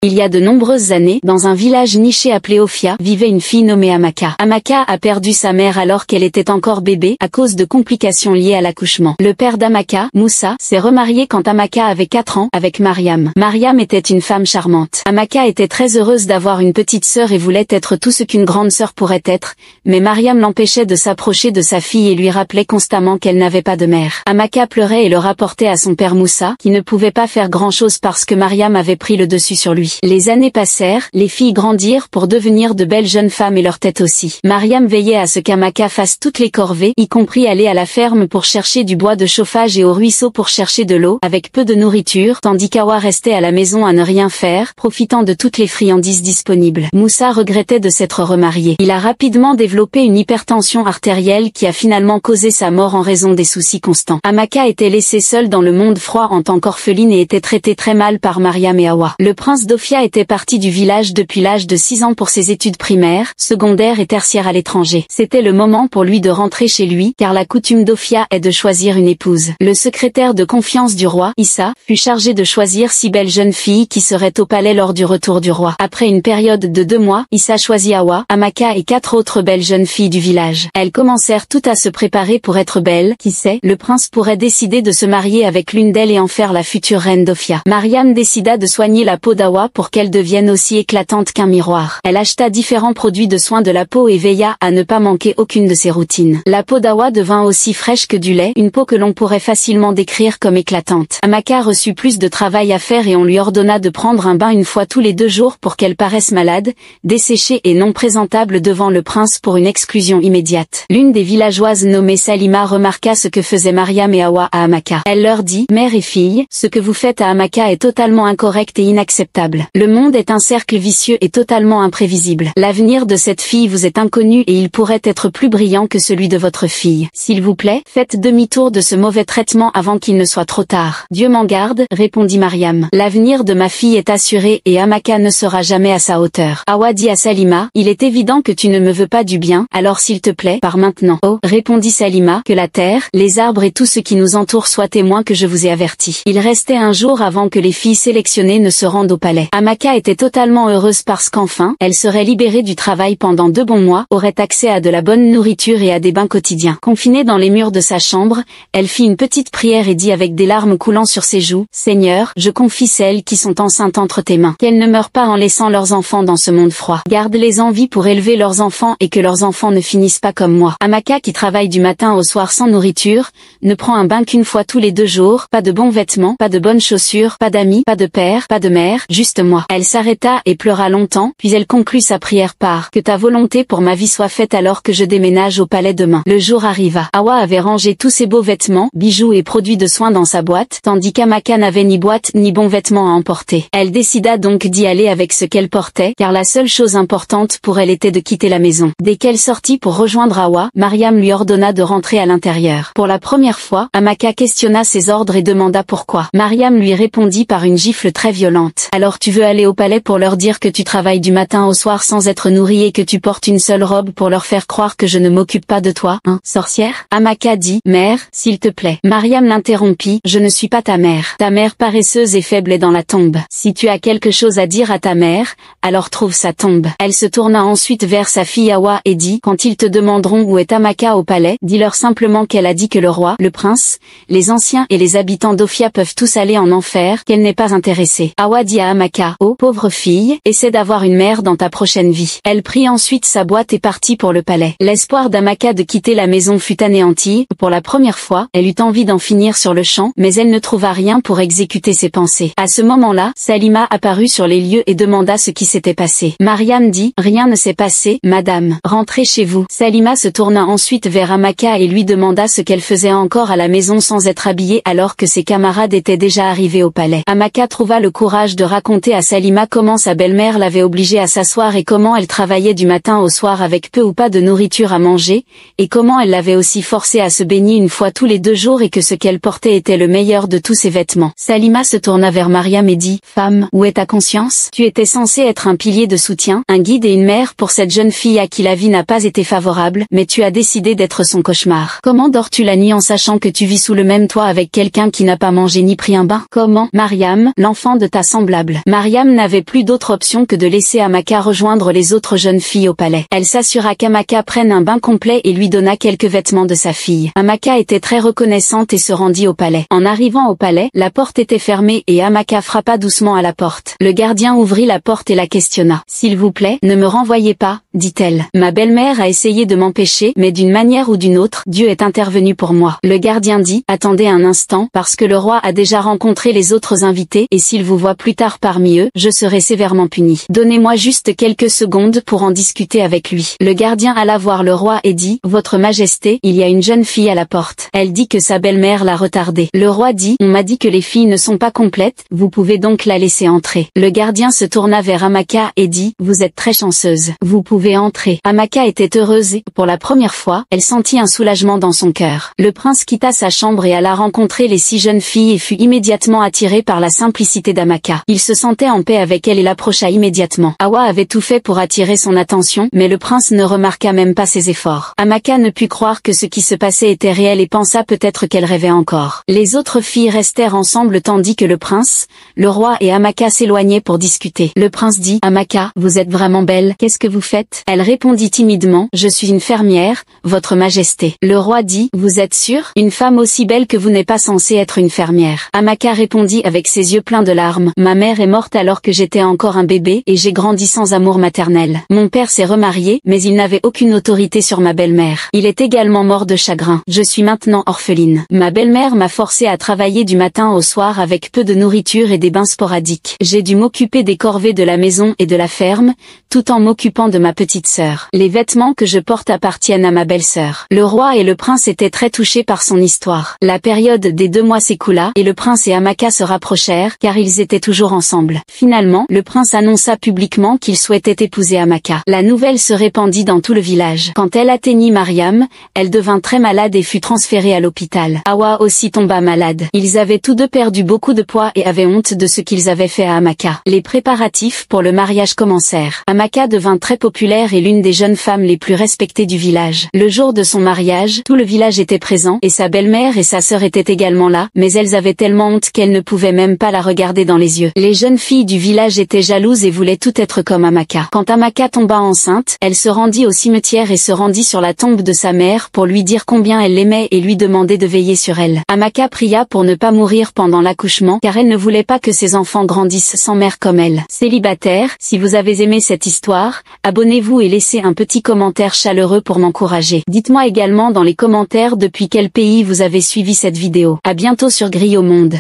Il y a de nombreuses années, dans un village niché appelé Ophia, vivait une fille nommée Amaka. Amaka a perdu sa mère alors qu'elle était encore bébé, à cause de complications liées à l'accouchement. Le père d'Amaka, Moussa, s'est remarié quand Amaka avait 4 ans, avec Mariam. Mariam était une femme charmante. Amaka était très heureuse d'avoir une petite sœur et voulait être tout ce qu'une grande sœur pourrait être, mais Mariam l'empêchait de s'approcher de sa fille et lui rappelait constamment qu'elle n'avait pas de mère. Amaka pleurait et le rapportait à son père Moussa, qui ne pouvait pas faire grand-chose parce que Mariam avait pris le dessus sur lui. Les années passèrent, les filles grandirent pour devenir de belles jeunes femmes et leur tête aussi. Mariam veillait à ce qu'Amaka fasse toutes les corvées, y compris aller à la ferme pour chercher du bois de chauffage et au ruisseau pour chercher de l'eau, avec peu de nourriture, tandis qu'Awa restait à la maison à ne rien faire, profitant de toutes les friandises disponibles. Moussa regrettait de s'être remarié. Il a rapidement développé une hypertension artérielle qui a finalement causé sa mort en raison des soucis constants. Amaka était laissée seule dans le monde froid en tant qu'orpheline et était traitée très mal par Mariam et Awa. Le prince d'Ophia était parti du village depuis l'âge de 6 ans pour ses études primaires, secondaires et tertiaires à l'étranger. C'était le moment pour lui de rentrer chez lui, car la coutume d'Ophia est de choisir une épouse. Le secrétaire de confiance du roi, Issa, fut chargé de choisir 6 belles jeunes filles qui seraient au palais lors du retour du roi. Après une période de 2 mois, Issa choisit Awa, Amaka et 4 autres belles jeunes filles du village. Elles commencèrent toutes à se préparer pour être belles. Qui sait, le prince pourrait décider de se marier avec l'une d'elles et en faire la future reine d'Ophia. Mariam décida de soigner la peau d'Awa pour qu'elle devienne aussi éclatante qu'un miroir. Elle acheta différents produits de soins de la peau et veilla à ne pas manquer aucune de ses routines. La peau d'Awa devint aussi fraîche que du lait, une peau que l'on pourrait facilement décrire comme éclatante. Amaka reçut plus de travail à faire et on lui ordonna de prendre un bain une fois tous les 2 jours pour qu'elle paraisse malade, desséchée et non présentable devant le prince pour une exclusion immédiate. L'une des villageoises nommée Salima remarqua ce que faisaient Mariam et Awa à Amaka. Elle leur dit, « Mère et fille, ce que vous faites à Amaka est totalement incorrect et inacceptable. Le monde est un cercle vicieux et totalement imprévisible. L'avenir de cette fille vous est inconnu et il pourrait être plus brillant que celui de votre fille. S'il vous plaît, faites demi-tour de ce mauvais traitement avant qu'il ne soit trop tard. » « Dieu m'en garde, » répondit Mariam. « L'avenir de ma fille est assuré et Amaka ne sera jamais à sa hauteur. » Awa dit à Salima, « Il est évident que tu ne me veux pas du bien, alors s'il te plaît, pars maintenant. » « Oh, » répondit Salima, « que la terre, les arbres et tout ce qui nous entoure soient témoins que je vous ai averti. » Il restait un jour avant que les filles sélectionnées ne se rendent au palais. Amaka était totalement heureuse parce qu'enfin, elle serait libérée du travail pendant 2 bons mois, aurait accès à de la bonne nourriture et à des bains quotidiens. Confinée dans les murs de sa chambre, elle fit une petite prière et dit avec des larmes coulant sur ses joues, « Seigneur, je confie celles qui sont enceintes entre tes mains. Qu'elles ne meurent pas en laissant leurs enfants dans ce monde froid. Garde-les en vie pour élever leurs enfants et que leurs enfants ne finissent pas comme moi. » Amaka qui travaille du matin au soir sans nourriture, ne prend un bain qu'une fois tous les 2 jours, pas de bons vêtements, pas de bonnes chaussures, pas d'amis, pas de père, pas de mère, juste moi. Elle s'arrêta et pleura longtemps, puis elle conclut sa prière par « Que ta volonté pour ma vie soit faite alors que je déménage au palais demain. » Le jour arriva. Awa avait rangé tous ses beaux vêtements, bijoux et produits de soins dans sa boîte, tandis qu'Amaka n'avait ni boîte ni bons vêtements à emporter. Elle décida donc d'y aller avec ce qu'elle portait, car la seule chose importante pour elle était de quitter la maison. Dès qu'elle sortit pour rejoindre Awa, Mariam lui ordonna de rentrer à l'intérieur. Pour la première fois, Amaka questionna ses ordres et demanda pourquoi. Mariam lui répondit par une gifle très violente. « Alors tu veux aller au palais pour leur dire que tu travailles du matin au soir sans être nourrie et que tu portes une seule robe pour leur faire croire que je ne m'occupe pas de toi, hein, sorcière ?» Amaka dit, « Mère, s'il te plaît. » Mariam l'interrompit, « Je ne suis pas ta mère. Ta mère paresseuse et faible est dans la tombe. Si tu as quelque chose à dire à ta mère, alors trouve sa tombe. » Elle se tourna ensuite vers sa fille Awa et dit, « Quand ils te demanderont où est Amaka au palais, dis-leur simplement qu'elle a dit que le roi, le prince, les anciens et les habitants d'Ophia peuvent tous aller en enfer, qu'elle n'est pas intéressée. » Awa dit à Amaka, « Oh, pauvre fille, essaie d'avoir une mère dans ta prochaine vie. » Elle prit ensuite sa boîte et partit pour le palais. L'espoir d'Amaka de quitter la maison fut anéanti. Pour la première fois, elle eut envie d'en finir sur le champ, mais elle ne trouva rien pour exécuter ses pensées. À ce moment-là, Salima apparut sur les lieux et demanda ce qui s'était passé. Mariam dit, « Rien ne s'est passé, madame. Rentrez chez vous. » Salima se tourna ensuite vers Amaka et lui demanda ce qu'elle faisait encore à la maison sans être habillée alors que ses camarades étaient déjà arrivés au palais. Amaka trouva le courage de raconter à Salima comment sa belle-mère l'avait obligée à s'asseoir et comment elle travaillait du matin au soir avec peu ou pas de nourriture à manger, et comment elle l'avait aussi forcée à se baigner une fois tous les 2 jours et que ce qu'elle portait était le meilleur de tous ses vêtements. Salima se tourna vers Mariam et dit, « Femme, où est ta conscience? Tu étais censée être un pilier de soutien, un guide et une mère pour cette jeune fille à qui la vie n'a pas été favorable, mais tu as décidé d'être son cauchemar. Comment dors-tu la nuit en sachant que tu vis sous le même toit avec quelqu'un qui n'a pas mangé ni pris un bain? Comment, Mariam, l'enfant de ta semblable, Mariam n'avait plus d'autre option que de laisser Amaka rejoindre les autres jeunes filles au palais. Elle s'assura qu'Amaka prenne un bain complet et lui donna quelques vêtements de sa fille. Amaka était très reconnaissante et se rendit au palais. En arrivant au palais, la porte était fermée et Amaka frappa doucement à la porte. Le gardien ouvrit la porte et la questionna. « S'il vous plaît, ne me renvoyez pas, dit-elle. Ma belle-mère a essayé de m'empêcher, mais d'une manière ou d'une autre, Dieu est intervenu pour moi. » Le gardien dit « Attendez un instant, parce que le roi a déjà rencontré les autres invités et s'il vous voit plus tard parmi eux, je serai sévèrement puni. Donnez-moi juste quelques secondes pour en discuter avec lui. » Le gardien alla voir le roi et dit « Votre Majesté, il y a une jeune fille à la porte. Elle dit que sa belle-mère l'a retardée. » Le roi dit « On m'a dit que les filles ne sont pas complètes, vous pouvez donc la laisser entrer. » Le gardien se tourna vers Amaka et dit « Vous êtes très chanceuse. Vous pouvez entrer. » Amaka était heureuse et, pour la première fois, elle sentit un soulagement dans son cœur. Le prince quitta sa chambre et alla rencontrer les 6 jeunes filles et fut immédiatement attiré par la simplicité d'Amaka. Il se sentait en paix avec elle et l'approcha immédiatement. Hawa avait tout fait pour attirer son attention, mais le prince ne remarqua même pas ses efforts. Amaka ne put croire que ce qui se passait était réel et pensa peut-être qu'elle rêvait encore. Les autres filles restèrent ensemble tandis que le prince, le roi et Amaka s'éloignaient pour discuter. Le prince dit « Amaka, vous êtes vraiment belle, qu'est-ce que vous faites ?» Elle répondit timidement « Je suis une fermière, votre majesté. » Le roi dit « Vous êtes sûre? Une femme aussi belle que vous n'est pas censée être une fermière. » Amaka répondit avec ses yeux pleins de larmes « Ma mère est morte alors que j'étais encore un bébé et j'ai grandi sans amour maternel. Mon père s'est remarié, mais il n'avait aucune autorité sur ma belle-mère. Il est également mort de chagrin. Je suis maintenant orpheline. Ma belle-mère m'a forcée à travailler du matin au soir avec peu de nourriture et des bains sporadiques. J'ai dû m'occuper des corvées de la maison et de la ferme, tout en m'occupant de ma petite sœur. Les vêtements que je porte appartiennent à ma belle-sœur. » Le roi et le prince étaient très touchés par son histoire. La période des 2 mois s'écoula et le prince et Amaka se rapprochèrent car ils étaient toujours ensemble. Finalement, le prince annonça publiquement qu'il souhaitait épouser Amaka. La nouvelle se répandit dans tout le village. Quand elle atteignit Mariam, elle devint très malade et fut transférée à l'hôpital. Hawa aussi tomba malade. Ils avaient tous deux perdu beaucoup de poids et avaient honte de ce qu'ils avaient fait à Amaka. Les préparatifs pour le mariage commencèrent. Amaka devint très populaire et l'une des jeunes femmes les plus respectées du village. Le jour de son mariage, tout le village était présent et sa belle-mère et sa sœur étaient également là, mais elles avaient tellement honte qu'elles ne pouvaient même pas la regarder dans les yeux. Les jeunes filles du village étaient jalouses et voulaient tout être comme Amaka. Quand Amaka tomba enceinte, elle se rendit au cimetière et se rendit sur la tombe de sa mère pour lui dire combien elle l'aimait et lui demander de veiller sur elle. Amaka pria pour ne pas mourir pendant l'accouchement car elle ne voulait pas que ses enfants grandissent sans mère comme elle. Célibataire, si vous avez aimé cette histoire, abonnez-vous et laissez un petit commentaire chaleureux pour m'encourager. Dites-moi également dans les commentaires depuis quel pays vous avez suivi cette vidéo. À bientôt sur Grille au Monde.